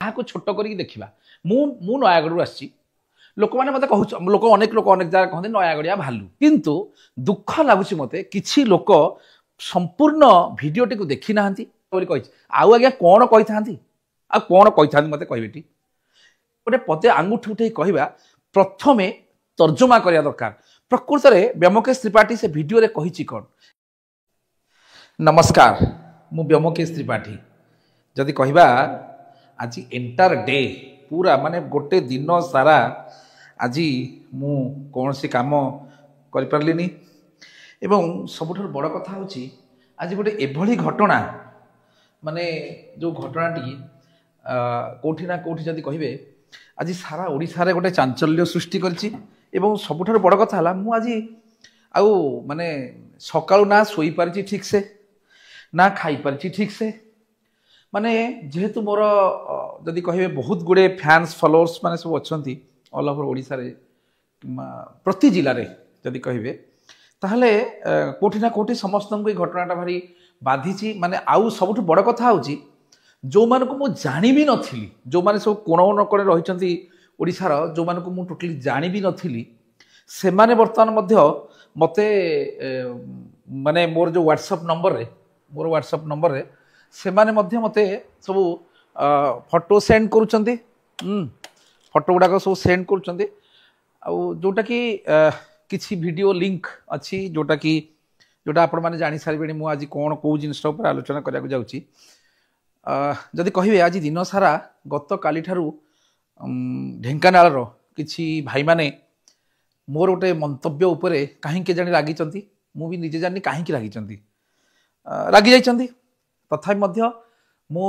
କାହାକୁ ଛୋଟ କରିକି ଦେଖିବା। ମୁଁ ନୟାଗଡ଼ରୁ ଆସିଛି, ଲୋକମାନେ ମୋତେ କହୁଛ, ଅନେକ ଲୋକ ଅନେକ ଜାଗା କହନ୍ତି ନୟାଗଡ଼ିଆ ଭାଲୁ, କିନ୍ତୁ ଦୁଃଖ ଲାଗୁଛି ମୋତେ କିଛି ଲୋକ ସମ୍ପୂର୍ଣ୍ଣ ଭିଡ଼ିଓଟିକୁ ଦେଖି ନାହାନ୍ତି ବୋଲି କହିଛି। ଆଉ ଆଜ୍ଞା କ'ଣ କହିଥାନ୍ତି, ଆଉ କ'ଣ କହିଥାନ୍ତି ମୋତେ କହିବେଟି। ଗୋଟେ ପଦେ ଆଙ୍ଗୁଠି ଉଠେଇ କହିବା ପ୍ରଥମେ ତର୍ଜମା କରିବା ଦରକାର ପ୍ରକୃତରେ ବ୍ଯୋମକେଶ ତ୍ରିପାଠୀ ସେ ଭିଡ଼ିଓରେ କହିଛି କ'ଣ। ନମସ୍କାର, ମୁଁ ବ୍ଯୋମକେଶ ତ୍ରିପାଠୀ। ଯଦି କହିବା ଆଜି ଏଣ୍ଟାର ଡେ ପୁରା ମାନେ ଗୋଟେ ଦିନ ସାରା ଆଜି ମୁଁ କୌଣସି କାମ କରିପାରିଲିନି ଏବଂ ସବୁଠାରୁ ବଡ଼ କଥା ହେଉଛି ଆଜି ଗୋଟେ ଏଭଳି ଘଟଣା, ମାନେ ଯେଉଁ ଘଟଣାଟି କେଉଁଠି ନା କେଉଁଠି ଯଦି କହିବେ ଆଜି ସାରା ଓଡ଼ିଶାରେ ଗୋଟେ ଚାଞ୍ଚଲ୍ୟ ସୃଷ୍ଟି କରିଛି। ଏବଂ ସବୁଠାରୁ ବଡ଼ କଥା ହେଲା ମୁଁ ଆଜି ଆଉ ମାନେ ସକାଳୁ ନା ଶୋଇପାରିଛି ଠିକ୍ସେ ନା ଖାଇପାରିଛି ଠିକ୍ସେ। ମାନେ ଯେହେତୁ ମୋର ଯଦି କହିବେ ବହୁତ ଗୁଡ଼ିଏ ଫ୍ୟାନ୍ସ ଫଲୋଅର୍ସ ମାନେ ସବୁ ଅଛନ୍ତି ଅଲ୍ ଓଭର୍ ଓଡ଼ିଶାରେ, ପ୍ରତି ଜିଲ୍ଲାରେ ଯଦି କହିବେ, ତାହେଲେ କେଉଁଠି ନା କେଉଁଠି ସମସ୍ତଙ୍କୁ ଏଇ ଘଟଣାଟା ଭାରି ବାଧିଛି। ମାନେ ଆଉ ସବୁଠୁ ବଡ଼ କଥା ହେଉଛି ଯେଉଁମାନଙ୍କୁ ମୁଁ ଜାଣିବି ନଥିଲି, ଯେଉଁମାନେ ସବୁ କୋଣ କୋଣରେ ରହିଛନ୍ତି ଓଡ଼ିଶାର, ଯେଉଁମାନଙ୍କୁ ମୁଁ ଟୋଟାଲି ଜାଣିବି ନଥିଲି, ସେମାନେ ବର୍ତ୍ତମାନ ମଧ୍ୟ ମୋତେ ମାନେ ମୋର ଯେଉଁ ହ୍ୱାଟ୍ସଆପ୍ ନମ୍ବରରେ ସେମାନେ ମଧ୍ୟ ମୋତେ ସବୁ ଫଟୋ ସେଣ୍ଡ କରୁଛନ୍ତି, ଫଟୋ ଗୁଡ଼ାକ ସବୁ ସେଣ୍ଡ କରୁଛନ୍ତି। ଆଉ ଯେଉଁଟାକି କିଛି ଭିଡ଼ିଓ ଲିଙ୍କ୍ ଅଛି, ଯେଉଁଟା ଆପଣମାନେ ଜାଣିସାରିବେଣି ମୁଁ ଆଜି କ'ଣ କେଉଁ ଜିନିଷ ଉପରେ ଆଲୋଚନା କରିବାକୁ ଯାଉଛି। ଯଦି କହିବେ ଆଜି ଦିନ ସାରା ଗତକାଲିଠାରୁ ଢେଙ୍କାନାଳର କିଛି ଭାଇମାନେ ମୋର ଗୋଟେ ମନ୍ତବ୍ୟ ଉପରେ କାହିଁକି ଜାଣି ରାଗିଛନ୍ତି, ମୁଁ ବି ନିଜେ ଜାଣିନି କାହିଁକି ରାଗି ଯାଇଛନ୍ତି। ତଥାପି ମଧ୍ୟ ମୁଁ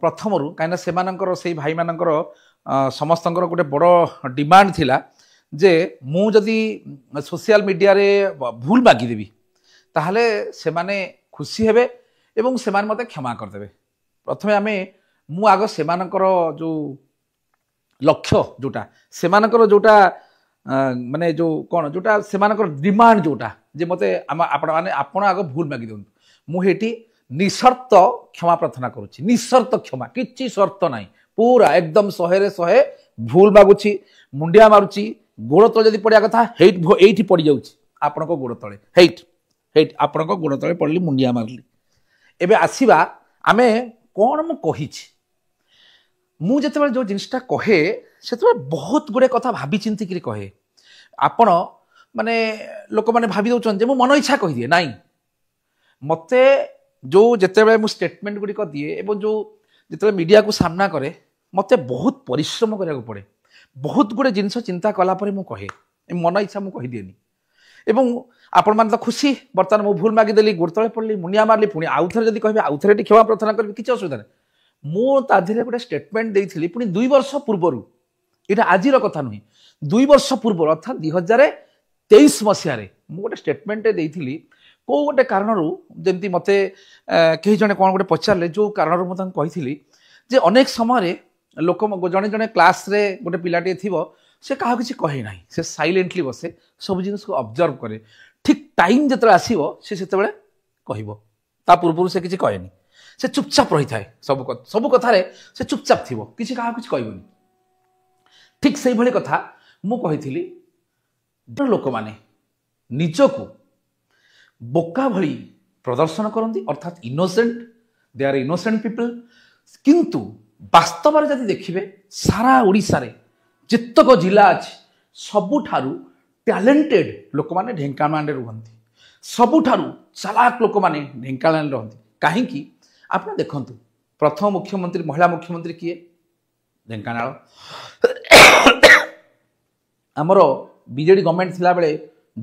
ପ୍ରଥମରୁ କାହିଁକିନା ସେମାନଙ୍କର ସେଇ ଭାଇମାନଙ୍କର ସମସ୍ତଙ୍କର ଗୋଟେ ବଡ଼ ଡିମାଣ୍ଡ ଥିଲା ଯେ ମୁଁ ଯଦି ସୋସିଆଲ ମିଡ଼ିଆରେ ଭୁଲ ମାଗିଦେବି ତାହେଲେ ସେମାନେ ଖୁସି ହେବେ ଏବଂ ସେମାନେ ମୋତେ କ୍ଷମା କରିଦେବେ। ପ୍ରଥମେ ମୁଁ ଆଗ ସେମାନଙ୍କର ଯେଉଁ ଲକ୍ଷ୍ୟ, ସେମାନଙ୍କର ମାନେ ଯେଉଁଟା ସେମାନଙ୍କର ଡିମାଣ୍ଡ ଯେ ମୋତେ ଆପଣ ଆଗ ଭୁଲ ମାଗି ଦିଅନ୍ତୁ, ମୁଁ ଏଠି ନିଃସର୍ତ୍ତ କ୍ଷମା ପ୍ରାର୍ଥନା କରୁଛି। ନିଃସର୍ତ୍ତ କ୍ଷମା, କିଛି ସର୍ତ୍ତ ନାହିଁ, ପୁରା ଏକଦମ 100ରେ 100 ଭୁଲ ମାଗୁଛି, ମୁଣ୍ଡିଆ ମାରୁଛି। ଗୋଡ଼ ତଳେ ଯଦି ପଡ଼ିବା କଥା ଏଇଠି ପଡ଼ିଯାଉଛି ଆପଣଙ୍କ ଗୋଡ଼ ତଳେ, ହେଇଟ୍ ଆପଣଙ୍କ ଗୋଡ଼ ତଳେ ପଡ଼ିଲି, ମୁଣ୍ଡିଆ ମାରିଲି। ଏବେ ଆସିବା ଆମେ କ'ଣ ମୁଁ କହିଛି। ମୁଁ ଯେତେବେଳେ ଯେଉଁ ଜିନିଷଟା କହେ ସେତେବେଳେ ବହୁତ ଗୁଡ଼ିଏ କଥା ଭାବି ଚିନ୍ତିକିରି କହେ। ଆପଣ ମାନେ ଲୋକମାନେ ଭାବି ଦେଉଛନ୍ତି ଯେ ମୁଁ ମନ ଇଚ୍ଛା କହିଦିଏ, ନାଇଁ। ମୋତେ ଯେତେବେଳେ ମୁଁ ଷ୍ଟେଟମେଣ୍ଟ ଗୁଡ଼ିକ ଦିଏ ଏବଂ ଯେତେବେଳେ ମିଡ଼ିଆକୁ ସାମ୍ନା କରେ ମୋତେ ବହୁତ ପରିଶ୍ରମ କରିବାକୁ ପଡ଼େ। ବହୁତ ଗୁଡ଼ିଏ ଜିନିଷ ଚିନ୍ତା କଲା ପରେ ମୁଁ କହେ, ମନ ଇଚ୍ଛା ମୁଁ କହିଦିଏନି। ଏବଂ ଆପଣମାନେ ତ ଖୁସି, ବର୍ତ୍ତମାନ ମୁଁ ଭୁଲ ମାଗିଦେଲି, ଗୋଡ଼ ତଳେ ପଡ଼ିଲି, ମୁଣ୍ଡିଆ ମାରିଲି, ପୁଣି ଆଉଥରେ ଯଦି କହିବେ ଆଉଥରେ ଏଠି କ୍ଷମା ପ୍ରାର୍ଥନା କରିବି, କିଛି ଅସୁବିଧା ନାହିଁ। ମୁଁ ତା ଦେହରେ ଗୋଟେ ଷ୍ଟେଟମେଣ୍ଟ ଦେଇଥିଲି ପୁଣି 2 ବର୍ଷ ପୂର୍ବରୁ, ଏଇଟା ଆଜିର କଥା ନୁହେଁ, 2 ବର୍ଷ ପୂର୍ବରୁ ଅର୍ଥାତ୍ 2023 ମସିହାରେ ମୁଁ ଗୋଟେ ଷ୍ଟେଟମେଣ୍ଟ ଦେଇଥିଲି। କେଉଁ ଗୋଟେ କାରଣରୁ ଯେମିତି ମୋତେ କେହି ଜଣେ କ'ଣ ଗୋଟେ ପଚାରିଲେ, ଯେଉଁ କାରଣରୁ ମୁଁ ତାଙ୍କୁ କହିଥିଲି ଯେ ଅନେକ ସମୟରେ ଲୋକ ଜଣେ କ୍ଲାସ୍ରେ ଗୋଟେ ପିଲାଟିଏ ଥିବ, ସେ କାହାକୁ କିଛି କହେ ନାହିଁ, ସେ ସାଇଲେଣ୍ଟଲି ବସେ, ସବୁ ଜିନିଷକୁ ଅବଜର୍ଭ କରେ। ଠିକ୍ ଟାଇମ୍ ଯେତେବେଳେ ଆସିବ ସେ ସେତେବେଳେ କହିବ, ତା ପୂର୍ବରୁ ସେ କିଛି କହେନି, ସେ ଚୁପଚାପ ରହିଥାଏ। ସବୁ କଥାରେ ସେ ଚୁପଚାପ ଥିବ, କିଛି କାହାକୁ କିଛି କହିବନି। ଠିକ୍ ସେଇଭଳି କଥା ମୁଁ କହିଥିଲି। ଲୋକମାନେ ନିଜକୁ ବୋକା ଭଳି ପ୍ରଦର୍ଶନ କରନ୍ତି, ଅର୍ଥାତ୍ ଦେ ଆର୍ ଇନୋସେଣ୍ଟ ପିପଲ୍। କିନ୍ତୁ ବାସ୍ତବରେ ଯଦି ଦେଖିବେ ସାରା ଓଡ଼ିଶାରେ ଯେତକ ଜିଲ୍ଲା ଅଛି ସବୁଠାରୁ ଟ୍ୟାଲେଣ୍ଟେଡ୍ ଲୋକମାନେ ଢେଙ୍କାନାଳରେ ରୁହନ୍ତି, ସବୁଠାରୁ ଚାଲାକ ଲୋକମାନେ ଢେଙ୍କାନାଳରେ ରହନ୍ତି। କାହିଁକି ଆପଣ ଦେଖନ୍ତୁ, ପ୍ରଥମ ମୁଖ୍ୟମନ୍ତ୍ରୀ, ମହିଳା ମୁଖ୍ୟମନ୍ତ୍ରୀ କିଏ? ଢେଙ୍କାନାଳ। ଆମର ବିଜେଡି ଗଭର୍ଣ୍ଣମେଣ୍ଟ ଥିଲାବେଳେ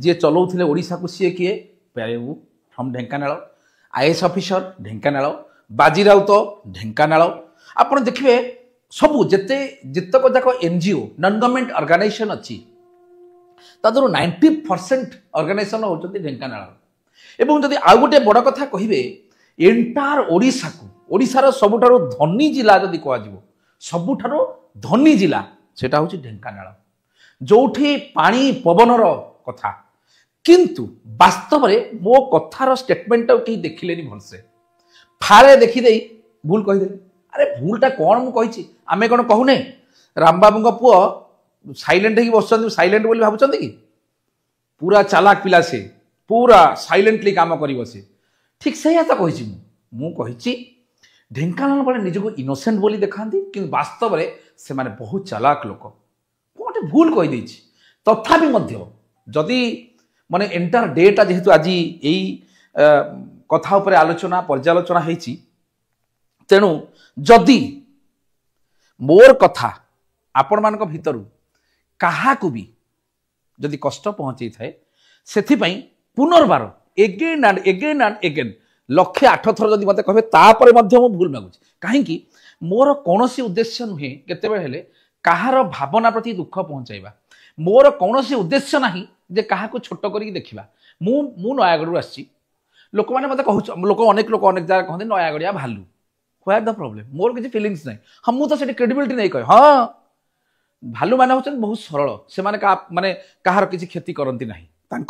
ଯିଏ ଚଲାଉଥିଲେ ଓଡ଼ିଶାକୁ ସିଏ କିଏ? ପ୍ୟାରେବୁ from Dhenkanal. IAS officer Dhenkanal, Baji Rout Dhenkanal. ଆପଣ ଦେଖିବେ ସବୁ ଯେତକ ଯାକ NGO ନନ୍ ଗଭର୍ଣ୍ଣମେଣ୍ଟ ଅର୍ଗାନାଇଜେସନ୍ ଅଛି, ତା ଦେହରୁ 90% ଅର୍ଗାନାଇଜେସନ୍ ହେଉଛନ୍ତି ଢେଙ୍କାନାଳ। ଏବଂ ଯଦି ଆଉ ଗୋଟେ ବଡ଼ କଥା କହିବେ, ଏଣ୍ଟାର ଓଡ଼ିଶାର ସବୁଠାରୁ ଧନୀ ଜିଲ୍ଲା ଯଦି କୁହାଯିବ, ସବୁଠାରୁ ଧନୀ ଜିଲ୍ଲା ସେଟା ହେଉଛି ଢେଙ୍କାନାଳ, ଯେଉଁଠି ପାଣି ପବନର କଥା। କିନ୍ତୁ ବାସ୍ତବରେ ମୋ କଥାର ଷ୍ଟେଟମେଣ୍ଟଟାକୁ କେହି ଦେଖିଲେନି ଭଲସେ, ଫାଳେ ଦେଖିଦେଇ ଭୁଲ କହିଦେଲେ। अरे भूलटा कौन मु कही आमे कौन कहूने रामबाबू पुओ साइलेंट हो बस साइलेंट बोली भावुं कि पूरा चालाक पिला से पूरा साइलेंटली काम कर से ठीक से तो कही मुझे ढेंकानाल बड़े निजको इनोसेंट बोली देखाती कि वास्तव में से माने बहुत चालाक लोक गोटे भूल कहीदे तथापि जदि माने एंटायर डेटा जेहेतु आज यही कथा उपरे आलोचना पर्यालोचना होती तेणु जदि मोर कथा आपण मान भितर क्या भी जदि कष्ट पहुंची थाए से पुनर्बार एगेन एंड एगेन लक्षे 8 थर जदि मत कहे तापर भूल मागुच कहीं मोर कौन उद्देश्य नुहे केतबेले कहार भावना प्रति दुख पहुंचाइबा मोर कौन उद्देश्य नहीं जे कहा छोट कर देखा मु नयागढ़ आसी लोक मैंने मत कहूँ लोक अनेक जगह कहते नयागढ़िया भालू व्हाट द प्रॉब्लम मोर किसी फीलिंग्स नहीं हाँ मुझे क्रेडिबिलिटी नहीं कहे हाँ भालू मैंने होचन बहुत सरल से माने कहार किसी क्षति करती नहीं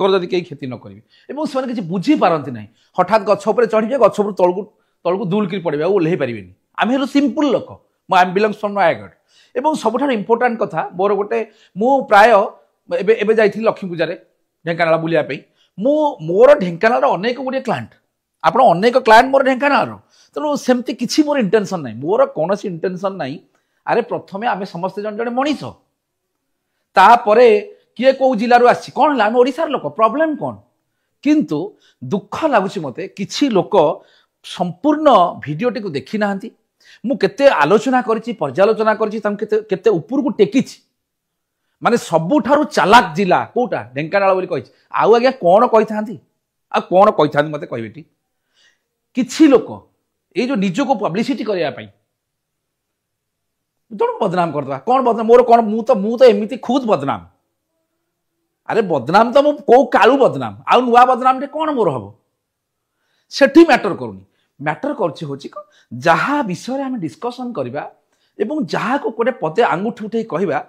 जदि कहीं क्षति न करेंगे से किसी बुझी पारती ना हठात गछ उपर चढ़े गछ तलू दुलकी पड़े ओह्लई पारे आम हेलु सिंपल लोक मु आई बिलंग्स फ्रॉम नयागढ़ एवं सबुठ इंपोर्टाट कथा मोर गोटे मु प्राय एबे जाइथि लक्ष्मी पूजा ढेंकानाल बुलापी मोर ढेंकानाल अनेक गुड़े क्लांट आप अनेक क्लांट मोर ढेंकानाल तेणु सेमती किसी मोर इंटेंशन ना मोर कौन इंटेंशन ना अरे प्रथमे आम समस्ते जन जन मनीष तापरे किए कौ जिलू आसी कौन है ओडार लोक प्रॉब्लम कौन किंतु दुख लगुच मत किसी लोक संपूर्ण भिडटी को देखी ना मुझे आलोचना करी पर्यालोचना करते ऊपर को टेकी माने सबुठारु चालाक जिला कोटा ढेंकानाल बोली कही आउ आज्ञा कौन कही था कौन कही था मत कहे किसी लोक ये जो निज को पब्लिसिटी करने जन बदनाम करदे कौन बदनाम मोर कौन मु तो एमती खुद बदनाम अरे बदनाम तो मो कालू बदनाम आउ नुआ बदनाम टे कौन मोर हम सेठी मैटर करूनी मैटर कर जहाँ विषय आम डिस्कसन करवा एवं जहाँ को गोटे पदे आंगुठी उठे कहवा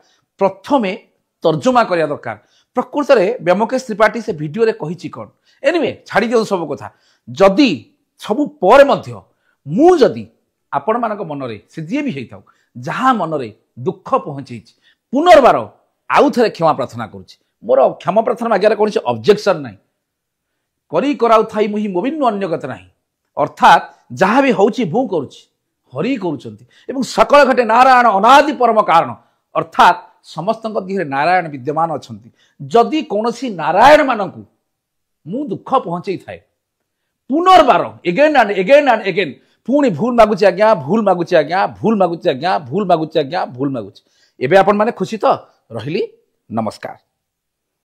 प्रथमे तर्जमा करने दरकार प्रकृत में व्योमकेश त्रिपाठी से भिडियो कही कौन एनिवे छाड़ी दियो सब कथा जदि सबू पर मुझी आपण मान मनरे से जी भी होता जहाँ मनरे दुख पहुंचे पुनर्बार आउ थे क्षमा प्रार्थना करुच्ची मोर क्षमा प्रार्थना मागे कौन ऑब्जेक्शन ना करी कराउ थाई मुही मोबिन्नु अन्यगत ना अर्थात जहाँ भी होची भू करुच्ची हरि करुँच सकल घटे नारायण अनादि परम कारण अर्थात समस्त दिहरे नारायण विद्यमान अच्छा जदि कौन नारायण मानक मु दुख पहुंचे थाए पुनर्बार एगेन एंड एगेन पुणी भूल मागुची आज्ञा भूल मागुची आज्ञा भूल मागुची आज्ञा भूल मागुची आज्ञा भूल मागुची एबे आपण माने खुशी तो रहिली नमस्कार।